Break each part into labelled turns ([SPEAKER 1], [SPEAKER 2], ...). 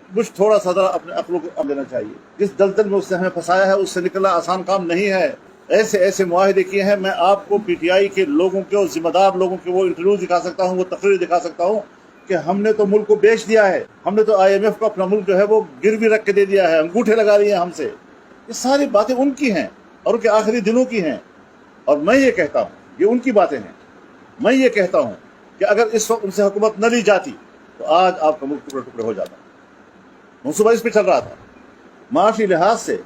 [SPEAKER 1] کچھ تھوڑا سا ذرا اپنے عقل کو دینا چاہیے. جس دلدل میں اس نے ہمیں پھنسایا ہے اس سے نکلنا آسان کام نہیں ہے. ایسے معاہدے کیے ہیں. میں آپ کو پی ٹی آئی کے لوگوں کے اور ذمہ دار لوگوں کے وہ انٹرویو دکھا سکتا ہوں, وہ تقریر دکھا سکتا ہوں کہ ہم نے تو ملک کو بیچ دیا ہے, ہم نے تو آئی ایم ایف کو اپنا ملک جو ہے وہ گروی رکھ کے دے دیا ہے, انگوٹھے لگا لیے ہیں ہم سے. یہ ساری باتیں ان کی ہیں اور ان کے آخری دنوں کی ہیں. اور میں یہ کہتا ہوں, یہ ان کی باتیں ہیں, میں یہ کہتا ہوں کہ اگر اس وقت ان سے حکومت نہ لی جاتی تو آج آپ کا ملک ٹکڑے ٹکڑے ہو جاتا. منصوبہ اس پہ چل رہا تھا. معاشی لحاظ سے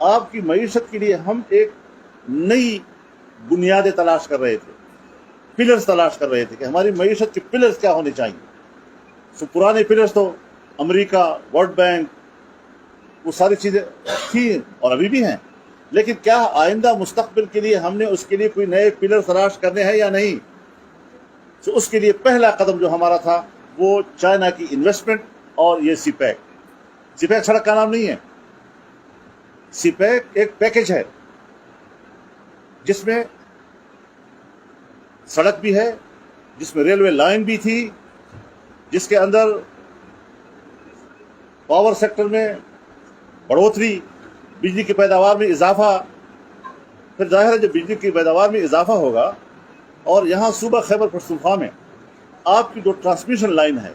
[SPEAKER 1] آپ کی معیشت کے لیے ہم ایک نئی بنیادیں تلاش کر رہے تھے, پلرز تلاش کر رہے تھے کہ ہماری معیشت کے پلرز کیا ہونے چاہیے. سو پرانے پلرز تو امریکہ, ورلڈ بینک, وہ ساری چیزیں تھیں اور ابھی بھی ہیں, لیکن کیا آئندہ مستقبل کے لیے ہم نے اس کے لیے کوئی نئے پلر تلاش کرنے ہیں یا نہیں. تو اس کے لیے پہلا قدم جو ہمارا تھا وہ چائنا کی انویسٹمنٹ اور یہ سی پیک. سی پیک سڑک کا نام نہیں ہے, سی پیک ایک پیکج ہے جس میں سڑک بھی ہے, جس میں ریلوے لائن بھی تھی, جس کے اندر پاور سیکٹر میں بڑھوتری, بجلی کی پیداوار میں اضافہ. پھر ظاہر ہے جب بجلی کی پیداوار میں اضافہ ہوگا اور یہاں صوبہ خیبر پختونخوا میں آپ کی جو ٹرانسمیشن لائن ہے,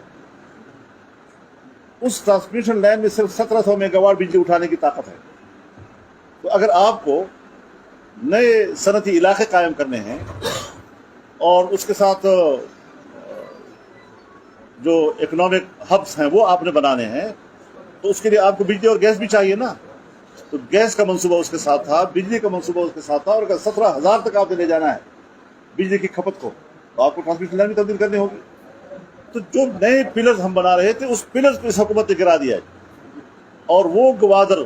[SPEAKER 1] اس ٹرانسمیشن لائن میں صرف 1700 میگا واٹ بجلی اٹھانے کی طاقت ہے. تو اگر آپ کو نئے صنعتی علاقے قائم کرنے ہیں اور اس کے ساتھ جو اکنامک ہبس ہیں وہ آپ نے بنانے ہیں, تو اس کے لیے آپ کو بجلی اور گیس بھی چاہیے نا. تو گیس کا منصوبہ اس کے ساتھ تھا, بجلی کا منصوبہ اس کے ساتھ تھا, اور اگر 17,000 تک آپ نے لے جانا ہے بجلی کی کھپت کو تو آپ کو ٹرانسمیشن لائن بھی تبدیل کرنی ہوگی. تو جو نئے پلرز ہم بنا رہے تھے اس پلرز کو اس حکومت نے گرا دیا ہے. اور وہ گوادر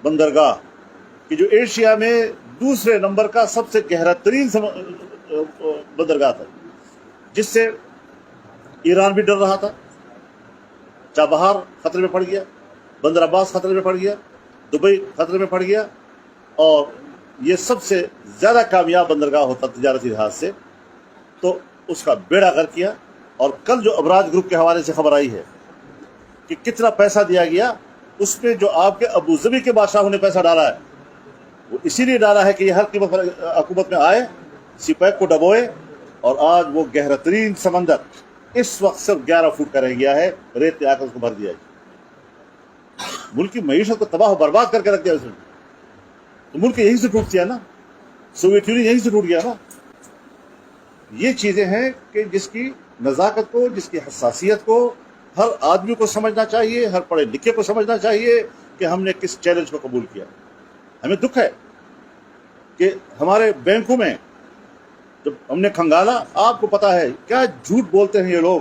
[SPEAKER 1] بندرگاہ کہ جو ایشیا میں دوسرے نمبر کا سب سے گہرا ترین بندرگاہ تھا, جس سے ایران بھی ڈر رہا تھا, چابہار خطرے میں پڑ گیا, بندر عباس خطرے میں پڑ گیا, دبئی خطرے میں پڑ گیا, اور یہ سب سے زیادہ کامیاب بندرگاہ ہوتا تجارتی لحاظ سے, تو اس کا بیڑا غرق کیا. اور کل جو ابراج گروپ کے حوالے سے خبر آئی ہے کہ کتنا پیسہ دیا گیا, اس پہ جو آپ کے ابو ظبی کے بادشاہوں نے پیسہ ڈالا ہے وہ اسی لیے ڈالا ہے کہ یہ ہر قیمت پر حکومت میں آئے, سی پیک کو ڈبوئے, اور آج وہ گہرا ترین سمندر اس وقت صرف 11 فٹ کا رہ گیا ہے, ریت پہ آ کر اس کو بھر دیا ہے. ملک کی معیشت کو تباہ و برباد کر کے رکھ دیا اس نے. تو ملک یہیں سے ٹوٹ گیا نا, سوویت یونین یہیں سے ٹوٹ گیا نا. یہ چیزیں ہیں کہ جس کی نزاکت کو, جس کی حساسیت کو ہر آدمی کو سمجھنا چاہیے, ہر پڑھے لکھے کو سمجھنا چاہیے کہ ہم نے کس چیلنج کو قبول کیا. ہمیں دکھ ہے کہ ہمارے بینکوں میں جب ہم نے کھنگالا, آپ کو پتا ہے کیا جھوٹ بولتے ہیں یہ لوگ.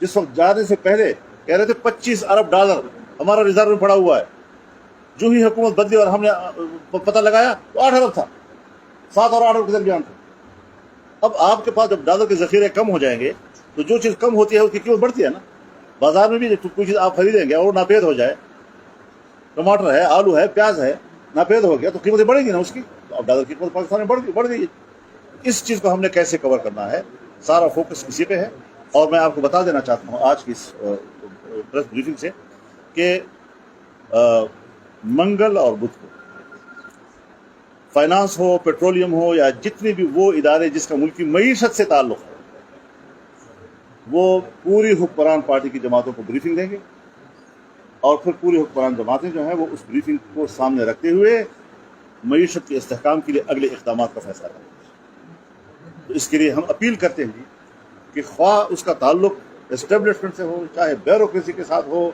[SPEAKER 1] جس وقت جانے سے پہلے کہہ رہے تھے 25 ارب ڈالر ہمارا ریزرو میں پڑا ہوا ہے, جو ہی حکومت بدلی اور ہم نے پتہ لگایا تو 8 ارب تھا, 7 اور 8 ارب کے درمیان تھا. اب آپ کے پاس جب ڈالر کے ذخیرے کم ہو جائیں گے تو جو چیز کم ہوتی ہے اس کی قیمت بڑھتی ہے نا. بازار میں بھی کوئی چیز آپ خریدیں گے اور ناپید ہو جائے, ٹماٹر ہے, آلو ہے, پیاز ہے, ناپید ہو گیا تو قیمتیں بڑھیں گی نا اس کی. تو اب ڈالر کی قیمت پاکستان میں بڑھ گئی. اس چیز کو ہم نے کیسے کور کرنا ہے, سارا فوکس اسی پہ ہے. اور میں آپ کو بتا دینا چاہتا ہوں آج کی اس پریس بریفنگ سے کہ منگل اور بدھ کو فائنانس ہو, پیٹرولیم ہو, یا جتنے بھی وہ ادارے جس کا ملک کی معیشت سے تعلق ہے, وہ پوری حکمران پارٹی کی جماعتوں کو بریفنگ دیں گے, اور پھر پوری حکمران جماعتیں جو ہیں وہ اس بریفنگ کو سامنے رکھتے ہوئے معیشت کے استحکام کے لیے اگلے اقدامات کا فیصلہ کریں گے. تو اس کے لیے ہم اپیل کرتے ہیں کہ خواہ اس کا تعلق اسٹیبلشمنٹ سے ہو, چاہے بیوروکریسی کے ساتھ ہو,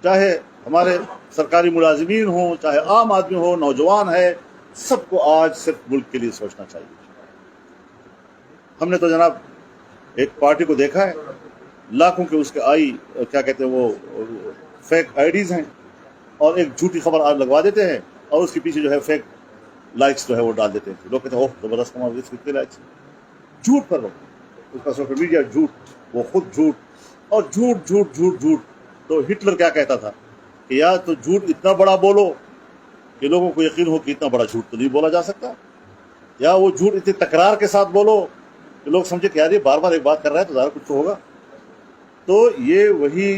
[SPEAKER 1] چاہے ہمارے سرکاری ملازمین ہوں, چاہے عام آدمی ہو, نوجوان ہے, سب کو آج صرف ملک کے لیے سوچنا چاہیے. ہم نے تو جناب ایک پارٹی کو دیکھا ہے, لاکھوں کے اس کے کیا کہتے ہیں وہ فیک آئی ڈیز ہیں, اور ایک جھوٹی خبر آج لگوا دیتے ہیں اور اس کے پیچھے جو ہے فیک لائکس جو ہے وہ ڈال دیتے ہیں. لوگ کہتے ہیں اوہ زبردست کمال, اس کتنے لائکس, جھوٹ پر لوگ اس کا سوشل میڈیا جھوٹ, وہ خود جھوٹ, اور جھوٹ جھوٹ جھوٹ جھوٹ. تو ہٹلر کیا کہتا تھا کہ یا تو جھوٹ اتنا بڑا بولو کہ لوگوں کو یقین ہو کہ اتنا بڑا جھوٹ تو نہیں بولا جا سکتا, یا وہ جھوٹ اتنی تکرار کے ساتھ بولو کہ لوگ سمجھے کہ یار یہ بار بار ایک بات کر رہا ہے تو ظاہر کچھ تو ہوگا. تو یہ وہی